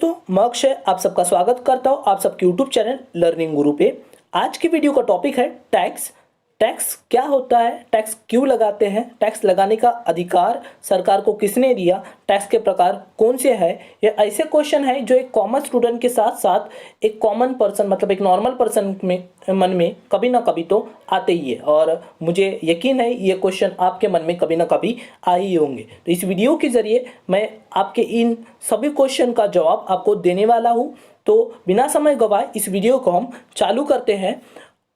दोस्तों, मैं अक्षय आप सबका स्वागत करता हूं आप सबके यूट्यूब चैनल लर्निंग गुरु पे। आज की वीडियो का टॉपिक है टैक्स। टैक्स क्या होता है, टैक्स क्यों लगाते हैं, टैक्स लगाने का अधिकार सरकार को किसने दिया, टैक्स के प्रकार कौन से हैं। ये ऐसे क्वेश्चन है जो एक कॉमन स्टूडेंट के साथ साथ एक कॉमन पर्सन मतलब एक नॉर्मल पर्सन में मन में कभी ना कभी तो आते ही है, और मुझे यकीन है ये क्वेश्चन आपके मन में कभी ना कभी आ ही होंगे। तो इस वीडियो के जरिए मैं आपके इन सभी क्वेश्चन का जवाब आपको देने वाला हूँ। तो बिना समय गवाए इस वीडियो को हम चालू करते हैं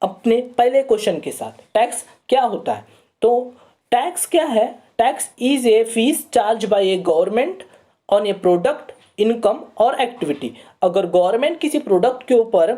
अपने पहले क्वेश्चन के साथ। टैक्स क्या होता है? तो टैक्स क्या है? Tax is a fees charge by A government on A product, income और एक्टिविटी। अगर गवर्नमेंट किसी प्रोडक्ट के ऊपर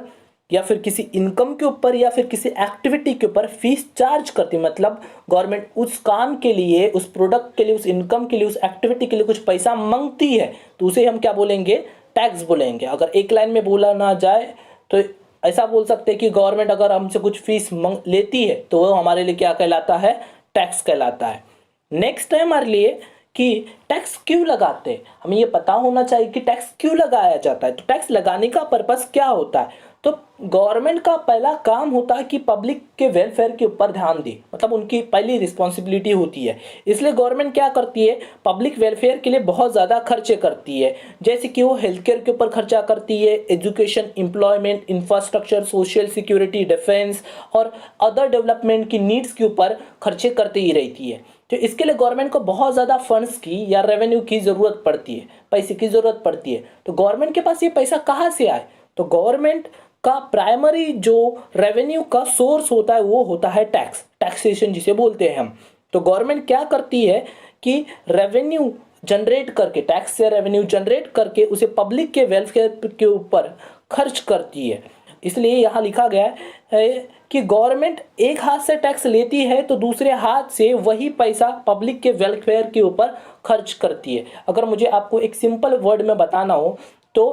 या फिर किसी इनकम के ऊपर या फिर किसी एक्टिविटी के ऊपर फीस चार्ज करती, मतलब गवर्नमेंट उस काम के लिए, उस प्रोडक्ट के लिए, उस इनकम के लिए, उस एक्टिविटी के लिए कुछ पैसा मांगती है, तो उसे हम क्या बोलेंगे? टैक्स बोलेंगे। अगर एक लाइन में बोला ना जाए तो ऐसा बोल सकते हैं कि गवर्नमेंट अगर हमसे कुछ फीस लेती है तो वो हमारे लिए क्या कहलाता है? टैक्स कहलाता है। नेक्स्ट है हमारे लिए कि टैक्स क्यों लगाते हैं। हमें ये पता होना चाहिए कि टैक्स क्यों लगाया जाता है। तो टैक्स लगाने का पर्पस क्या होता है? तो गवर्नमेंट का पहला काम होता है कि पब्लिक के वेलफेयर के ऊपर ध्यान दे, मतलब उनकी पहली रिस्पॉन्सिबिलिटी होती है। इसलिए गवर्नमेंट क्या करती है? पब्लिक वेलफेयर के लिए बहुत ज़्यादा खर्चे करती है, जैसे कि वो हेल्थ केयर के ऊपर खर्चा करती है, education, employment, infrastructure, social security, defence और अदर डेवलपमेंट की नीड्स के ऊपर खर्चे करती ही रहती है। तो इसके लिए गवर्नमेंट को बहुत ज़्यादा फंड्स की या रेवेन्यू की ज़रूरत पड़ती है, पैसे की ज़रूरत पड़ती है। तो गवर्नमेंट के पास ये पैसा कहाँ से आए? तो गवर्नमेंट का प्राइमरी जो रेवेन्यू का सोर्स होता है वो होता है टैक्स, टैक्सेशन जिसे बोलते हैं हम। तो गवर्नमेंट क्या करती है कि रेवेन्यू जनरेट करके, टैक्स से रेवेन्यू जनरेट करके उसे पब्लिक के वेलफेयर के ऊपर खर्च करती है। इसलिए यहाँ लिखा गया है कि गवर्नमेंट एक हाथ से टैक्स लेती है तो दूसरे हाथ से वही पैसा पब्लिक के वेलफेयर के ऊपर खर्च करती है। अगर मुझे आपको एक सिंपल वर्ड में बताना हो तो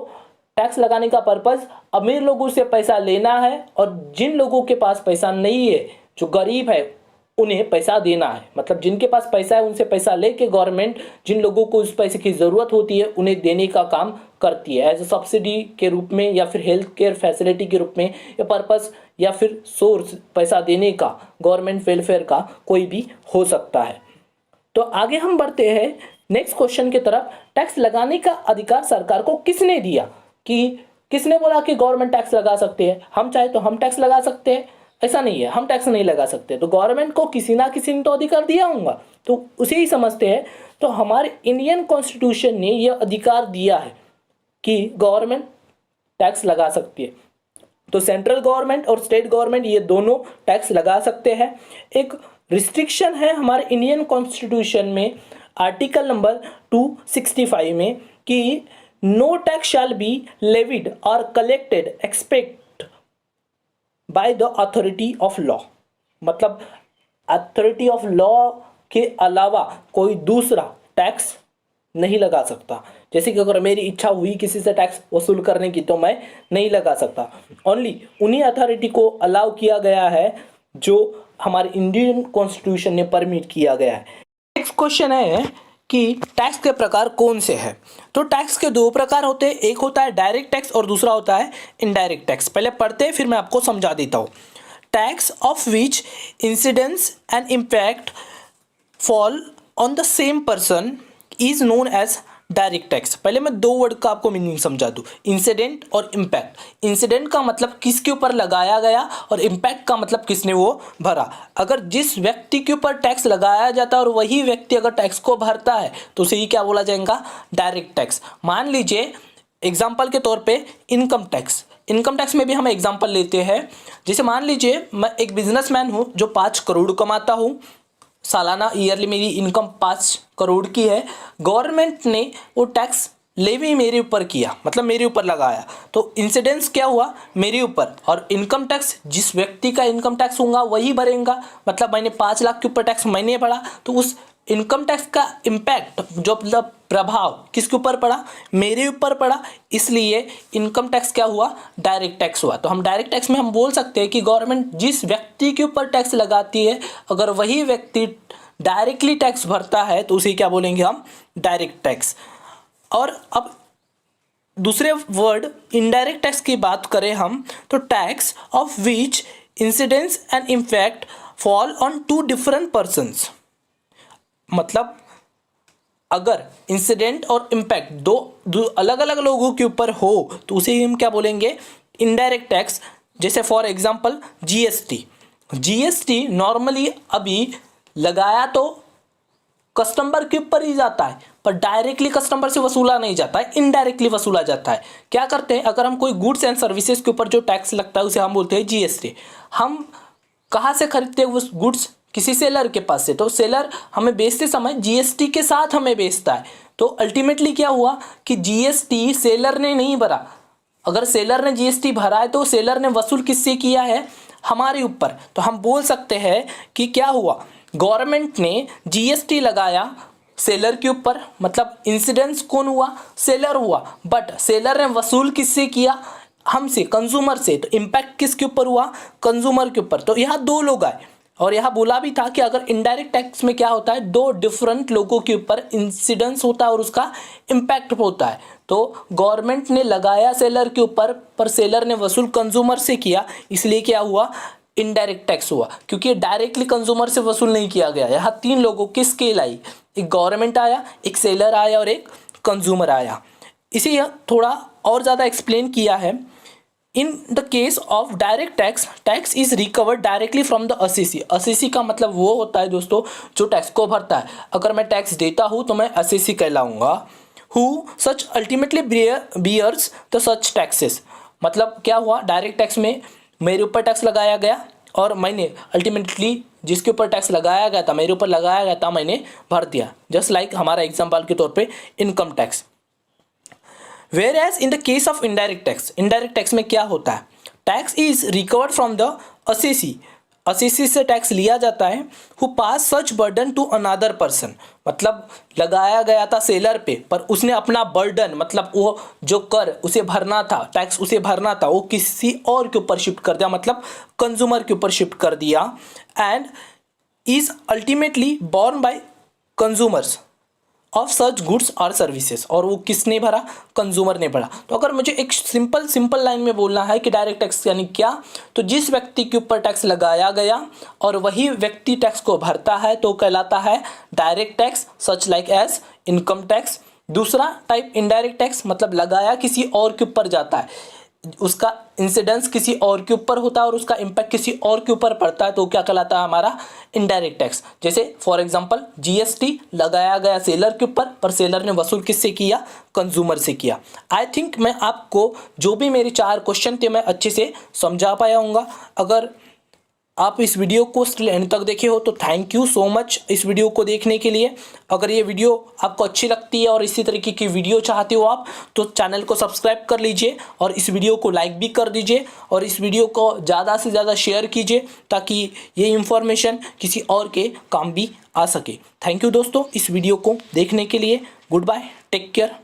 टैक्स लगाने का पर्पस अमीर लोगों से पैसा लेना है और जिन लोगों के पास पैसा नहीं है, जो गरीब है, उन्हें पैसा देना है। मतलब जिनके पास पैसा है उनसे पैसा लेके गवर्नमेंट जिन लोगों को उस पैसे की ज़रूरत होती है उन्हें देने का काम करती है, एज ए सब्सिडी के रूप में या फिर हेल्थ केयर फैसिलिटी के रूप में। या पर्पस या फिर सोर्स पैसा देने का गवर्नमेंट वेलफेयर का कोई भी हो सकता है। तो आगे हम बढ़ते हैं नेक्स्ट क्वेश्चन की तरफ। टैक्स लगाने का अधिकार सरकार को किसने दिया? कि किसने बोला कि गवर्नमेंट टैक्स लगा सकते हैं? हम चाहे तो हम टैक्स लगा सकते हैं, ऐसा नहीं है, हम टैक्स नहीं लगा सकते। तो गवर्नमेंट को किसी ना किसी ने तो अधिकार दिया होगा, तो उसे ही समझते हैं। तो हमारे इंडियन कॉन्स्टिट्यूशन ने यह अधिकार दिया है कि गवर्नमेंट टैक्स लगा सकती है। तो सेंट्रल गवर्नमेंट और स्टेट गवर्नमेंट ये दोनों टैक्स लगा सकते हैं। एक रिस्ट्रिक्शन है हमारे इंडियन कॉन्स्टिट्यूशन में, आर्टिकल नंबर 265 में, कि no tax shall be levied or collected except by the authority of law। मतलब अथॉरिटी ऑफ लॉ के अलावा कोई दूसरा टैक्स नहीं लगा सकता। जैसे कि अगर मेरी इच्छा हुई किसी से टैक्स वसूल करने की तो मैं नहीं लगा सकता। ओनली उन्हीं अथॉरिटी को अलाउ किया गया है जो हमारे इंडियन कॉन्स्टिट्यूशन ने परमिट किया गया है। नेक्स्ट क्वेश्चन है कि टैक्स के प्रकार कौन से हैं। तो टैक्स के दो प्रकार होते हैं, एक होता है डायरेक्ट टैक्स और दूसरा होता है इनडायरेक्ट टैक्स। पहले पढ़ते हैं फिर मैं आपको समझा देता हूँ। Tax of which incidence and impact fall on the same person is known as direct tax. पहले मैं दो वर्ड का आपको मीनिंग समझा दूँ, इंसिडेंट और इम्पैक्ट। इंसिडेंट का मतलब किसके ऊपर लगाया गया और इम्पैक्ट का मतलब किसने वो भरा। अगर जिस व्यक्ति के ऊपर टैक्स लगाया जाता है और वही व्यक्ति अगर टैक्स को भरता है तो उसे ही क्या बोला जाएगा? Direct tax. मान लीजिए एग्जाम्पल के तौर पर इनकम टैक्स। इनकम टैक्स में भी हम एग्जाम्पल लेते हैं। जैसे मान लीजिए मैं एक बिजनेसमैन हूँ जो 5 करोड़ कमाता हूँ सालाना, ईयरली मेरी इनकम 5 करोड़ की है। गवर्नमेंट ने वो टैक्स लेवी मेरे ऊपर किया, मतलब मेरे ऊपर लगाया, तो इंसिडेंस क्या हुआ? मेरे ऊपर। और इनकम टैक्स जिस व्यक्ति का इनकम टैक्स होगा वही भरेगा। मतलब मैंने 5 लाख के ऊपर टैक्स मैंने भरा तो उस इनकम टैक्स का इम्पैक्ट जो मतलब प्रभाव किसके ऊपर पड़ा? मेरे ऊपर पड़ा। इसलिए इनकम टैक्स क्या हुआ? डायरेक्ट टैक्स हुआ। तो हम डायरेक्ट टैक्स में हम बोल सकते हैं कि गवर्नमेंट जिस व्यक्ति के ऊपर टैक्स लगाती है अगर वही व्यक्ति डायरेक्टली टैक्स भरता है तो उसे क्या बोलेंगे हम? Direct tax. और अब दूसरे वर्ड इनडायरेक्ट टैक्स की बात करें हम तो tax of which incidence and impact fall on two different persons. मतलब अगर इंसिडेंट और इम्पैक्ट दो अलग अलग लोगों के ऊपर हो तो उसे हम क्या बोलेंगे, इनडायरेक्ट टैक्स। जैसे फॉर एग्जांपल जीएसटी नॉर्मली अभी लगाया तो कस्टमर के ऊपर ही जाता है, पर डायरेक्टली कस्टमर से वसूला नहीं जाता है, इनडायरेक्टली वसूला जाता है। क्या करते हैं, अगर हम कोई गुड्स एंड सर्विसेज के ऊपर जो टैक्स लगता है उसे हम बोलते हैं जीएसटी। हम कहाँ से खरीदते हैं उस गुड्स, किसी सेलर के पास से, तो सेलर हमें बेचते समय जीएसटी के साथ हमें बेचता है। तो अल्टीमेटली क्या हुआ कि जीएसटी सेलर ने नहीं भरा। अगर सेलर ने जीएसटी भरा है तो सेलर ने वसूल किससे किया है, हमारे ऊपर। तो हम बोल सकते हैं कि क्या हुआ, गवर्नमेंट ने जीएसटी लगाया सेलर के ऊपर, मतलब इंसिडेंस कौन हुआ, सेलर हुआ, बट सेलर ने वसूल किससे किया, हमसे, कंज्यूमर से। तो इम्पैक्ट किसके ऊपर हुआ, कंज्यूमर के ऊपर। तो यहाँ दो लोग आए और यहाँ बोला भी था कि अगर इनडायरेक्ट टैक्स में क्या होता है, दो डिफरेंट लोगों के ऊपर इंसिडेंस होता है और उसका इम्पैक्ट होता है। तो गवर्नमेंट ने लगाया सेलर के ऊपर, पर सेलर ने वसूल कंज्यूमर से किया, इसलिए क्या हुआ, इनडायरेक्ट टैक्स हुआ, क्योंकि डायरेक्टली कंज्यूमर से वसूल नहीं किया गया। यहाँ तीन लोगों की स्केल आई, एक गवर्नमेंट आया, एक सेलर आया और एक कंज्यूमर आया। इसे यह थोड़ा और ज़्यादा एक्सप्लेन किया है। इन the case of direct tax, tax is recovered directly from the assessee. Assessee का मतलब वो होता है दोस्तों जो टैक्स को भरता है। अगर मैं टैक्स देता हूँ तो मैं असेसी कहलाऊंगा। Who such ultimately bears the such taxes. मतलब क्या हुआ, डायरेक्ट टैक्स में मेरे ऊपर टैक्स लगाया गया और मैंने अल्टीमेटली जिसके ऊपर टैक्स लगाया गया था, मेरे ऊपर लगाया गया था, मैंने भर दिया। जस्ट लाइक हमारा एग्जाम्पल के तौर पे income tax. Whereas in the case of indirect tax, indirect tax में क्या होता है, tax is recovered from the assessee. Assessee से टैक्स लिया जाता है। Who pass such burden to another person. मतलब लगाया गया था सेलर पे, पर उसने अपना बर्डन, मतलब वो जो कर उसे भरना था, टैक्स उसे भरना था, वो किसी और के ऊपर शिफ्ट कर दिया, मतलब कंज्यूमर के ऊपर शिफ्ट कर दिया। And is ultimately borne by consumers of such goods और सर्विसेज। और वो किसने भरा, कंज्यूमर ने भरा। तो अगर मुझे एक सिंपल लाइन में बोलना है कि डायरेक्ट टैक्स यानी क्या, तो जिस व्यक्ति के ऊपर टैक्स लगाया गया और वही व्यक्ति टैक्स को भरता है तो कहलाता है direct tax, such like as income tax. दूसरा टाइप इनडायरेक्ट टैक्स, मतलब लगाया किसी और के ऊपर जाता है, उसका इंसिडेंस किसी और के ऊपर होता है और उसका इम्पैक्ट किसी और के ऊपर पड़ता है, तो क्या कहलाता है हमारा इनडायरेक्ट टैक्स। जैसे फॉर एग्जांपल जीएसटी लगाया गया सेलर के ऊपर, पर सेलर ने वसूल किससे किया, कंज्यूमर से किया। आई थिंक मैं आपको जो भी मेरे 4 क्वेश्चन थे मैं अच्छे से समझा पाया हूँगा। अगर आप इस वीडियो को स्टिल एंड तक देखे हो तो थैंक यू सो मच इस वीडियो को देखने के लिए। अगर ये वीडियो आपको अच्छी लगती है और इसी तरीके की वीडियो चाहते हो आप, तो चैनल को सब्सक्राइब कर लीजिए और इस वीडियो को लाइक भी कर दीजिए और इस वीडियो को ज़्यादा से ज़्यादा शेयर कीजिए ताकि ये इन्फॉर्मेशन किसी और के काम भी आ सके। थैंक यू दोस्तों इस वीडियो को देखने के लिए। Goodbye, take care.